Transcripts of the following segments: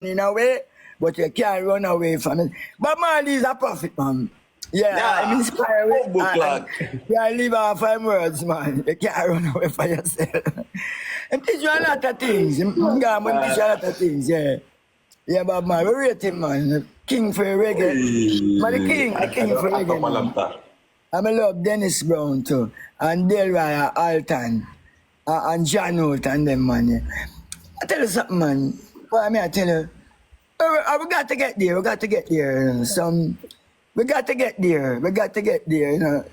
in a way, but you can't run away from it. But Marley is a prophet, man. Yeah, I'm inspired. Yeah, live off 5 words, man. You can't run away from yourself. And teach you a lot of things. I'm teach you a lot of things, yeah. Yeah, but man, we rate him, man. King for reggae. Man, the king for reggae, man. I love Dennis Brown, too. And Delroy Alton. And John Holt and them, man. Yeah. I tell you something, man. What I mean, I tell you. We got to get there. We got to get there. We got to get there. We got to get there. You know,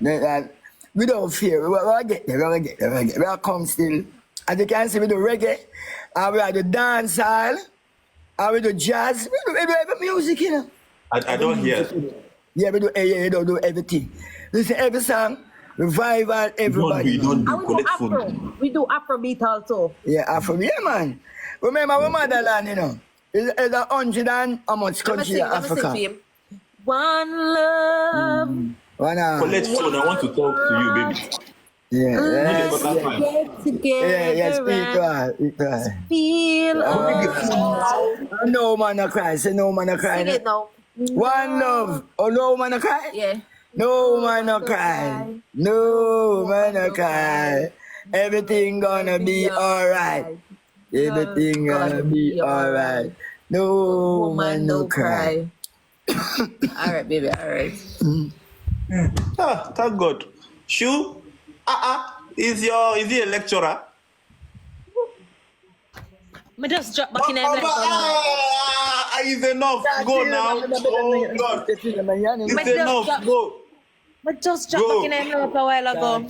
without fear. We'll get there. We'll get there. We'll come still. As you can see, we do reggae. And we do dancehall. And we do jazz. We do every music, you know. I don't hear. Yeah, we do everything. Listen, every song. Revival, everybody. We don't do collect food. We do Afrobeat also. Yeah, Afrobeat, yeah, man. Remember our motherland, you know. It's 100 and how much country in Africa? One love. Collect food. I want to talk to you, baby. Yeah, speak right. Feel no man a cry. Say no man a cry. Sing it now. One love. Oh, no man a cry? Yeah. No man a cry. No man a cry. Everything gonna be alright. Everything gonna be alright. No man no cry. Alright, baby, alright. Thank God. Shu? Is he a lecturer? Me just drop back in there. Is enough. Go now. Oh God. It's enough. Go. But just drop back in there a while ago.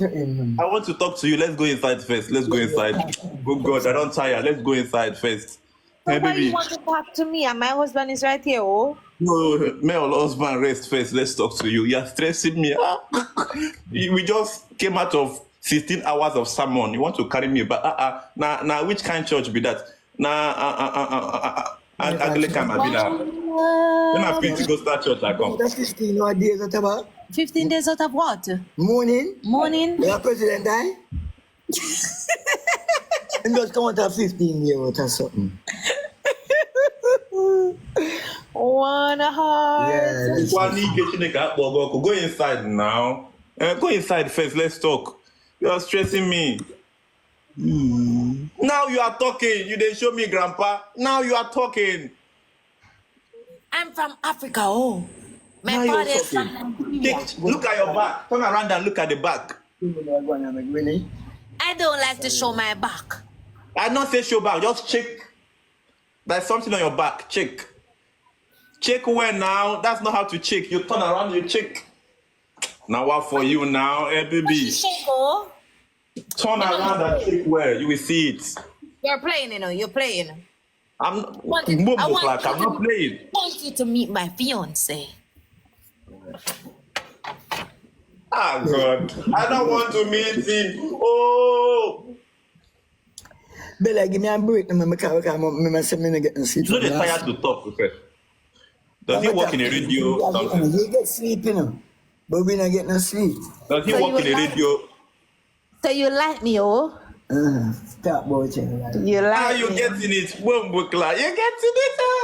I want to talk to you. Let's go inside first. Let's go inside. Oh God, I don't tire. Let's go inside first. Hey, baby. You want to talk to me? And my husband is right here, oh? No, my husband, rest first. Let's talk to you. You're stressing me. We just came out of 16 hours of sermon. You want to carry me back? Now, which kind of church be that? Anglican be that. When I preach, go start church, I come. That's 15 days out of 15 days out of what? Morning. The president died. And just come out of 15 days out of something. One heart. Yeah. Go inside now. Go inside first. Let's talk. You are stressing me. Now you are talking. You didn't show me, Grandpa. Now you are talking. I'm from Africa, oh. My father is from Look at your back. Turn around and look at the back. I don't like to show my back. I don't say show back. Just check. There's something on your back. Check. Check where now? That's not how to check. You turn around, you check. Now what for you now, baby? Turn around and check where. You will see it. You're playing, you know. You're playing. I'm not playing. I want you to meet my fiance. Ah, God. I don't want to meet him. Oh. Bella, give me a break. I'm get no sleep. So they're tired to talk, okay? Does he work in a radio? You get sleep, you know. But we not get no sleep. Does he work in a radio? So you like me, oh? Stop watching. You like How you me? getting it? You getting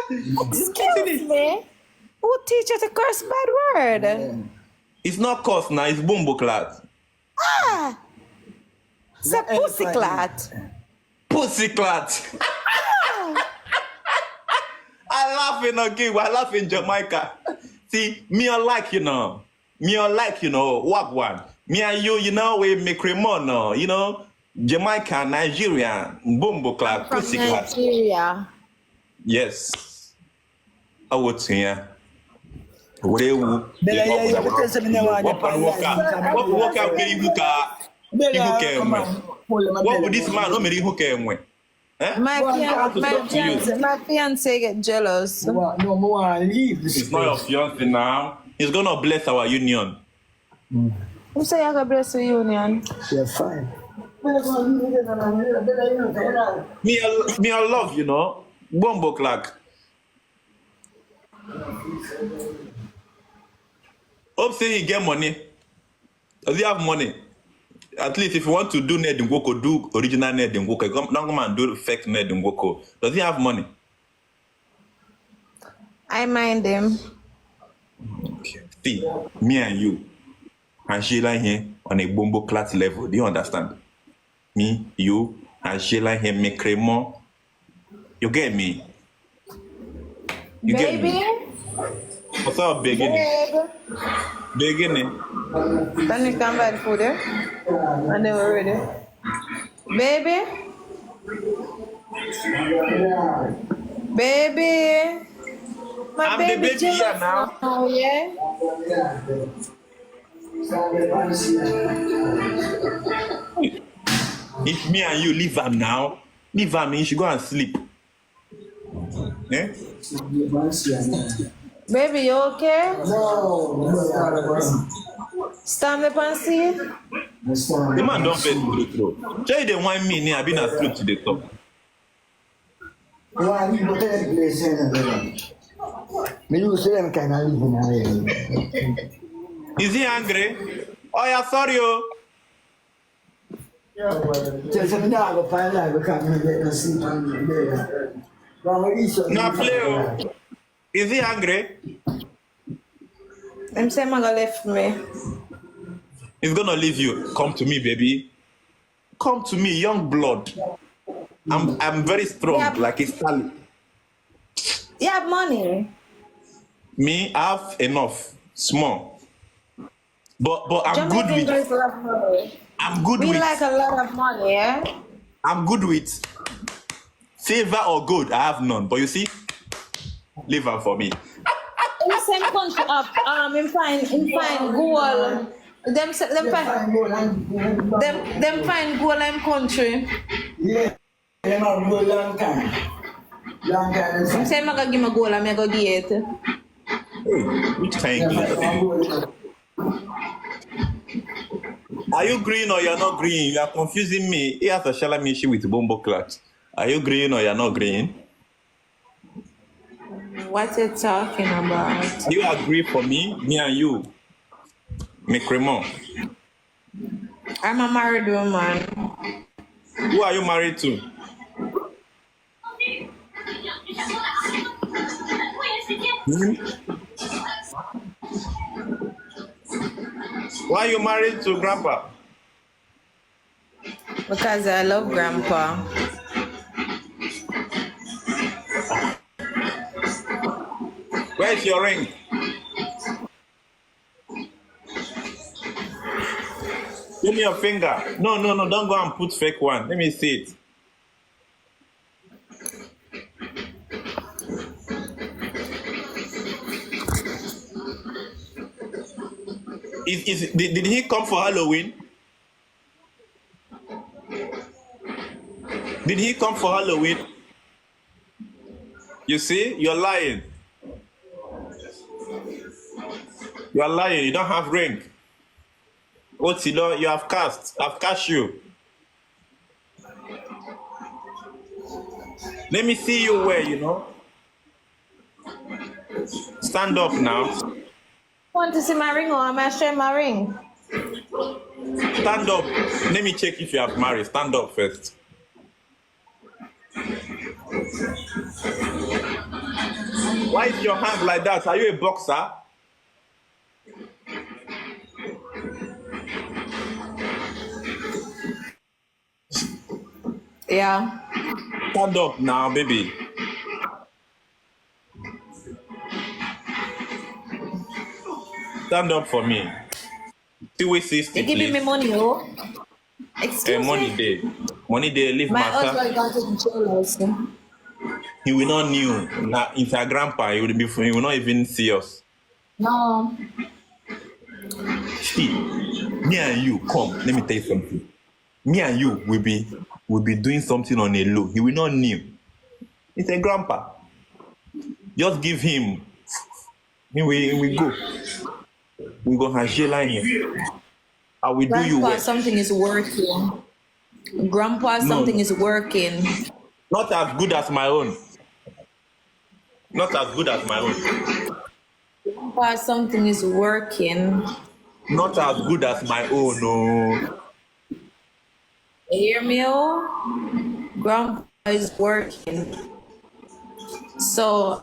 it? Excuse me. Who teach you to curse bad word? Yeah. It's not cuss now, it's bumbleclad. It's a pussyclat. Pussyclat. I laugh in again. I laugh in Jamaica. See, me I like, you know. What one? Me and you know, we make remote, you know. Jamaica, Nigerian, bumbleclad, pussyclat. Nigeria. Yes. I would say, yeah. What do you what would this man not hook him with? My fiance get jealous. No, I want to leave. It's not your fiance now. He's gonna bless our union. Who say I gonna bless the union? You're fine. Me I love, you know. Bombo clock. Hope say he get money. Does he have money? At least if you want to do Ned Ngoko, do original Ned Ngoko. Don't come and do fake Ned Ngoko. Does he have money? I mind him. Okay. See, me and you, and Sheila here on a bombo class level. Do you understand? Me, you, and Sheila here make cremo. You get me? You get Baby? me? What's up, beginning? Babe. Beginning. Can you come buy the food there? And they were ready. Baby? Baby? My I'm the baby baby here jealous now. now, yeah? If me and you leave him now, leave him, he should go and sleep. Eh? Baby, you okay? No. Stand up and see? The man don't vex true through. Tell you they want me near, I've been asleep to the top. Me use them kind of living. Is he angry? Oh yeah, sorry oh. Tell me now go find life because me get no sleep on there. No play oh. Is he angry? Him say Maga left me. He's gonna leave you. Come to me, baby. Come to me, young blood. I'm very strong, Yep. like a stallion. You have money? Me, I have enough, small. But I'm good Jamaican with. girls love money. I'm good We with. like a lot of money, yeah? I'm good with favor or good. I have none. But you see, leave her for me. In the same country up, in fine gold. Them find gold in country. Yeah, them have go long time. Long time. Him say Maga give me gold and me go give it. Hey, which kind of Are you green or you're not green? You are confusing me. He has a shalamishi with bombo clat. Are you green or you're not green? What you talking about? You agree for me and you. Make Raymond. I'm a married woman. Who are you married to? Hmm? Why are you married to Grandpa? Because I love Grandpa. Where's your ring? Give me your finger. No, don't go and put fake one. Let me see it. Did he come for Halloween? Did he come for Halloween? You see, you're lying. You're lying. You don't have ring. What you have cast. I've cast you. Let me see you wear, Stand up now. Want to see my ring or am I showing my ring? Stand up. Let me check if you have married. Stand up first. Why is your hand like that? Are you a boxer? Yeah. Stand up now, baby. Stand up for me. 260, You giving me please. money, oh? Excuse Money me? day. Money day, leave My matter. husband got to jealous. He will not knew. Now, it's our grandpa. He will not even see us. No. See, me and you, come. Let me tell you something. Me and you will be doing something on a low. He will not knew. It's a grandpa. Just give him. We go. We go have Sheila here. I will do you Grandpa, well. something is working. Grandpa, No. something is working. Not as good as my own. Not as good as my own. Grandpa, something is working. Not as good as my own, no. You hear me, oh? Grandpa is working. So